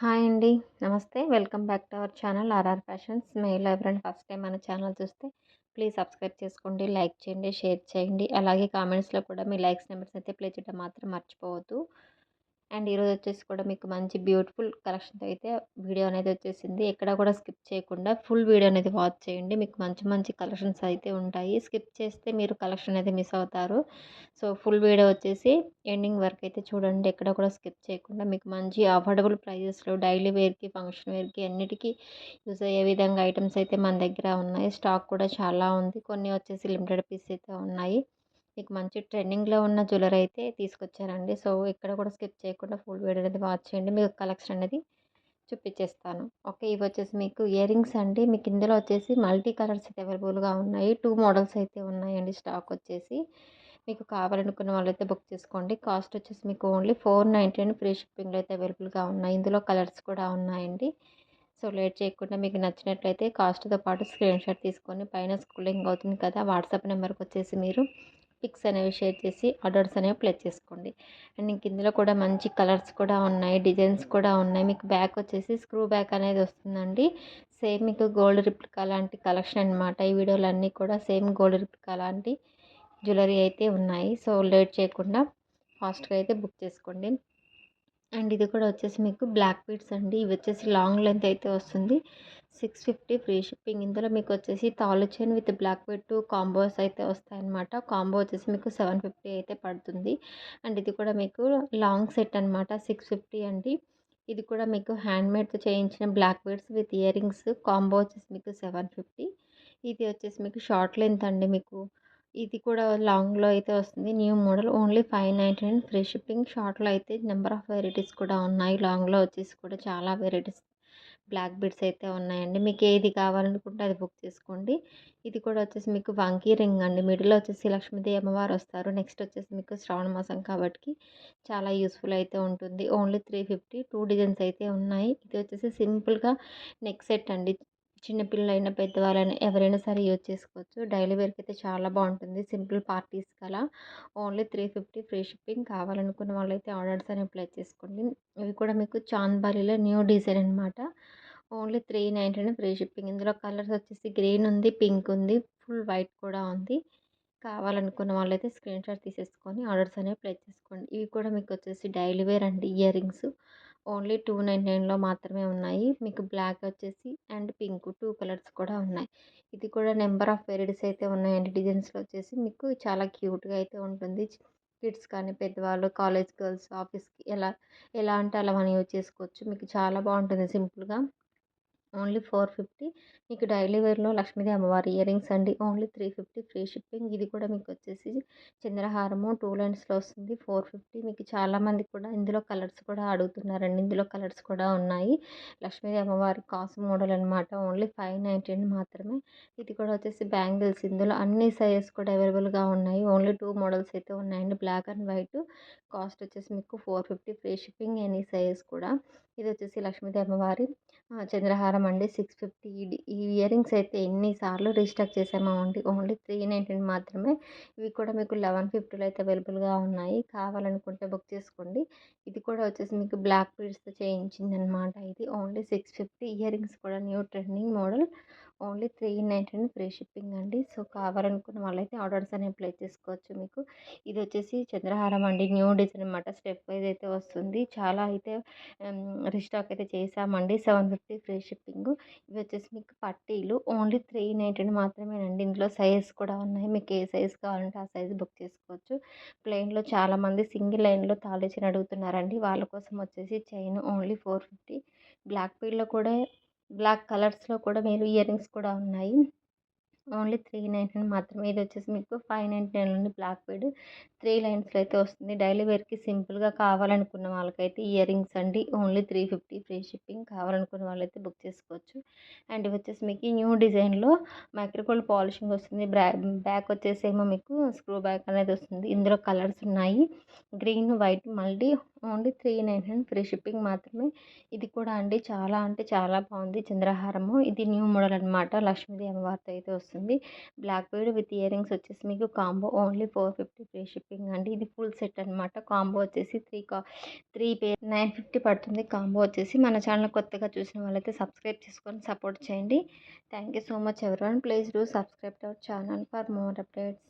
Hi అండి. నమస్తే. Welcome back to our channel RR fashions. మెయిల్ ఎవరైనా ఫస్ట్ టైం మన ఛానల్ చూస్తే ప్లీజ్ సబ్స్క్రైబ్ చేసుకోండి, లైక్ చేయండి, షేర్ చేయండి. అలాగే కామెంట్స్‌లో కూడా మీ లైక్స్ నెంబర్స్ అయితే ప్లే చేయడం మాత్రం మర్చిపోవద్దు. అండ్ ఈరోజు వచ్చేసి కూడా మీకు మంచి బ్యూటిఫుల్ కలెక్షన్‌తో అయితే వీడియో అనేది వచ్చేసింది. ఎక్కడ కూడా స్కిప్ చేయకుండా ఫుల్ వీడియో అనేది వాచ్ చేయండి. మీకు మంచి మంచి కలెక్షన్స్ అయితే ఉంటాయి. స్కిప్ చేస్తే మీరు కలెక్షన్ అనేది మిస్ అవుతారు. సో, ఫుల్ వీడియో వచ్చేసి ఎండింగ్ వరకు అయితే చూడండి. ఎక్కడ కూడా స్కిప్ చేయకుండా మీకు మంచి అఫోర్డబుల్ ప్రైజెస్‌లో డైలీ వేర్‌కి, ఫంక్షన్ వేర్‌కి అన్నిటికీ యూజ్ అయ్యే విధంగా ఐటెమ్స్ అయితే మన దగ్గర ఉన్నాయి. స్టాక్ కూడా చాలా ఉంది. కొన్ని వచ్చేసి లిమిటెడ్ పీస్ అయితే ఉన్నాయి. మీకు మంచి ట్రెండింగ్‌లో ఉన్న జ్యువెలరీ అయితే తీసుకొచ్చారండి. సో, ఎక్కడ కూడా స్కిప్ చేయకుండా ఫుల్ వీడియో అనేది వాచ్ చేయండి. మీకు కలెక్షన్ అనేది చూపించేస్తాను. ఓకే. ఇవొచ్చేసి మీకు ఇయర్ రింగ్స్ అండి. మీకు ఇందులో వచ్చేసి మల్టీ కలర్స్ అయితే అవైలబుల్‌గా ఉన్నాయి. 2 మోడల్స్ అయితే ఉన్నాయండి స్టాక్ వచ్చేసి. మీకు కావాలనుకున్న వాళ్ళైతే బుక్ చేసుకోండి. కాస్ట్ వచ్చేసి మీకు ఓన్లీ 499 ఫ్రీ షిప్పింగ్‌లో అయితే అవైలబుల్‌గా ఉన్నాయి. ఇందులో కలర్స్ కూడా ఉన్నాయండి. సో, లేట్ చేయకుండా మీకు నచ్చినట్లయితే కాస్ట్‌తో పాటు స్క్రీన్‌షాట్ తీసుకొని పైన స్క్రోలింగ్ అవుతుంది కదా! వాట్సాప్ నెంబర్‌కొచ్చేసి మీరు పిక్స్ అనేవి షేర్ చేసి ఆర్డర్స్ అనేవి ప్లేస్ చేసుకోండి. అండ్ ఇంక ఇందులో కూడా మంచి కలర్స్ కూడా ఉన్నాయి. డిజైన్స్ కూడా ఉన్నాయి. మీకు బ్యాక్ వచ్చేసి స్క్రూ బ్యాక్ అనేది వస్తుందండి. సేమ్ మీకు గోల్డ్ రిప్లికా లాంటి కలెక్షన్ అనమాట. ఈ వీడియోలో అన్నీ కూడా సేమ్ గోల్డ్ రిప్లికా లాంటి జ్యువెలరీ అయితే ఉన్నాయి. సో, లేట్ చేయకుండా ఫాస్ట్‌గా అయితే బుక్ చేసుకోండి. అండ్ ఇది కూడా వచ్చేసి మీకు బ్లాక్ బీడ్స్ అండి. ఇవి వచ్చేసి లాంగ్ లెంత్ అయితే వస్తుంది. 650 ఫ్రీ షిప్పింగ్. ఇందులో మీకు వచ్చేసి తాళ్ళు chain with black bead combos అయితే వస్తాయన్నమాట. కాంబో వచ్చేసి మీకు 750 అయితే పడుతుంది. అండ్ ఇది కూడా మీకు లాంగ్ సెట్ అనమాట. 650 అండి. ఇది కూడా మీకు హ్యాండ్‌మేడ్‌తో చేయించిన black beads with earrings combo వచ్చేసి మీకు 750. ఇది వచ్చేసి మీకు షార్ట్ లెంత్ అండి మీకు. ఇది కూడా లాంగ్‌లో అయితే వస్తుంది. New model only 599 free shipping. షార్ట్‌లో అయితే నెంబర్ ఆఫ్ వెరైటీస్ కూడా ఉన్నాయి. లాంగ్‌లో వచ్చేసి కూడా చాలా వెరైటీస్ బ్లాక్ బీడ్స్ అయితే ఉన్నాయండి. మీకు ఏది కావాలనుకుంటే అది బుక్ చేసుకోండి. ఇది కూడా వచ్చేసి మీకు వంకీ రింగ్ అండి. మిడిల్‌లో వచ్చేసి లక్ష్మీదేవి అమ్మవారు వస్తారు. నెక్స్ట్ వచ్చేసి మీకు శ్రావణ మాసం కాబట్టి చాలా యూజ్‌ఫుల్ అయితే ఉంటుంది. ఓన్లీ 350 2 డిజైన్స్ అయితే ఉన్నాయి. ఇది వచ్చేసి సింపుల్‌గా నెక్ సెట్ అండి. చిన్న పిల్లలైనా, పెద్దవాళ్ళైనా ఎవరైనా సరే యూజ్ చేసుకోవచ్చు. డైలీ వేర్‌కి అయితే చాలా బాగుంటుంది. సింపుల్ పార్టీస్‌కి అలా ఓన్లీ 350 ఫ్రీ షిప్పింగ్. కావాలనుకున్న వాళ్ళైతే ఆర్డర్స్ అనేవి ప్లేస్ చేసుకోండి. ఇవి కూడా మీకు చాంద్బాలిలో న్యూ డిజైన్ అనమాట. Only 399 free shipping. ఇందులో కలర్స్ వచ్చేసి గ్రీన్ ఉంది, పింక్ ఉంది, ఫుల్ వైట్ కూడా ఉంది. కావాలనుకున్న వాళ్ళైతే స్క్రీన్‌షాట్ తీసేసుకొని ఆర్డర్స్ అనేవి ప్లేస్ చేసుకోండి. ఇవి కూడా మీకు వచ్చేసి డైలీ వేర్ అండి ఇయర్ రింగ్స్. ఓన్లీ 299లో మాత్రమే ఉన్నాయి. మీకు బ్లాక్ వచ్చేసి అండ్ పింక్ 2 కలర్స్ కూడా ఉన్నాయి. ఇది కూడా నెంబర్ ఆఫ్ వెరైటీస్ అయితే ఉన్నాయండి. డిజైన్స్‌లో వచ్చేసి మీకు చాలా క్యూట్‌గా అయితే ఉంటుంది. కిడ్స్ కానీ, పెద్దవాళ్ళు, కాలేజ్ గర్ల్స్, ఆఫీస్‌కి ఎలా అంటే అలా మనం యూజ్ చేసుకోవచ్చు. మీకు చాలా బాగుంటుంది సింపుల్‌గా. ఓన్లీ 450. మీకు డైలీ వేర్‌లో లక్ష్మీదేవి అమ్మవారి ఇయర్ రింగ్స్ అండి. Only 350 free shipping. ఇది కూడా మీకు వచ్చేసి చంద్రహారము 2 లైన్స్‌లో వస్తుంది. 450. మీకు చాలామంది కూడా ఇందులో కలర్స్ కూడా అడుగుతున్నారండి. ఇందులో కలర్స్ కూడా ఉన్నాయి. లక్ష్మీదేవి అమ్మవారి కాసు మోడల్ అనమాట. ఓన్లీ 599 మాత్రమే. ఇది కూడా వచ్చేసి బ్యాంగిల్స్. ఇందులో అన్ని సైజెస్ కూడా అవైలబుల్‌గా ఉన్నాయి. ఓన్లీ 2 మోడల్స్ అయితే ఉన్నాయండి. Black and white. కాస్ట్ వచ్చేసి మీకు 450 ఫ్రీ షిప్పింగ్ ఎనీ సైజెస్ కూడా. ఇది వచ్చేసి లక్ష్మీదేవి అమ్మవారి చంద్రహారం అండి. 650. ఈ ఇయర్ రింగ్స్ అయితే ఎన్ని సార్లు రీస్టాక్ చేసామో అండి. ఓన్లీ 399 మాత్రమే. ఇవి కూడా మీకు 1150లో అయితే అవైలబుల్‌గా ఉన్నాయి. కావాలనుకుంటే బుక్ చేసుకోండి. ఇది కూడా వచ్చేసి మీకు బ్లాక్ బీడ్స్‌తో చేయించిందనమాట. ఇది ఓన్లీ 650. ఇయర్ రింగ్స్ కూడా new trending model. Only 399 free shipping అండి. సో, కావాలనుకున్న వాళ్ళైతే ఆర్డర్స్ అనేవి ప్లేస్ చేసుకోవచ్చు మీకు. ఇది వచ్చేసి చంద్రహారం అండి. న్యూ డిజైన్ అనమాట. స్టెప్ వైస్ అయితే వస్తుంది. చాలా అయితే రీస్టాక్ అయితే చేశామండి. 750 ఫ్రీ షిప్పింగు. ఇవి వచ్చేసి మీకు పట్టీలు ఓన్లీ 399 మాత్రమేనండి. ఇందులో సైజెస్ కూడా ఉన్నాయి. మీకు ఏ సైజ్ కావాలంటే ఆ సైజ్ బుక్ చేసుకోవచ్చు. ప్లెయిన్‌లో చాలామంది సింగిల్ లైన్‌లో తాళి చైన్ అడుగుతున్నారండి. వాళ్ళ కోసం వచ్చేసి చైన్ ఓన్లీ 450. బ్లాక్ బీడ్‌లో కూడా బ్లాక్ కలర్స్‌లో కూడా మీరు ఇయర్ రింగ్స్ కూడా ఉన్నాయి. ఓన్లీ 399 మాత్రమే. ఇదొచ్చేసి మీకు 599 అండి బ్లాక్ బీడ్. 3 లైన్స్‌లో అయితే వస్తుంది. డైలీ వేర్‌కి సింపుల్‌గా కావాలనుకున్న వాళ్ళకైతే ఇయర్ రింగ్స్ అండి. Only 350 free shipping. కావాలనుకున్న వాళ్ళైతే బుక్ చేసుకోవచ్చు. అండ్ ఇవి వచ్చేసి మీకు న్యూ డిజైన్‌లో మైక్రోగోల్డ్ పాలిషింగ్ వస్తుంది. బ్యాక్ వచ్చేసేమో మీకు స్క్రూ బ్యాక్ అనేది వస్తుంది. ఇందులో కలర్స్ ఉన్నాయి. Green, white multi only 399 free shipping మాత్రమే. ఇది కూడా అండి చాలా అంటే చాలా బాగుంది. చంద్రహారము. ఇది న్యూ మోడల్ అనమాట. లక్ష్మీదేవి అమ్మవారితో అయితే వస్తుంది. వస్తుంది. Black bead with earrings వచ్చేసి మీకు కాంబో ఓన్లీ 450 ఫ్రీ షిప్పింగ్ అండి. ఇది ఫుల్ సెట్ అనమాట. కాంబో వచ్చేసి 3 పేర్ 950 పడుతుంది. కాంబో వచ్చేసి మన ఛానల్ కొత్తగా చూసిన వాళ్ళైతే సబ్స్క్రైబ్ చేసుకొని సపోర్ట్ చేయండి. Thank you so much everyone. Please do subscribe to our channel for more updates.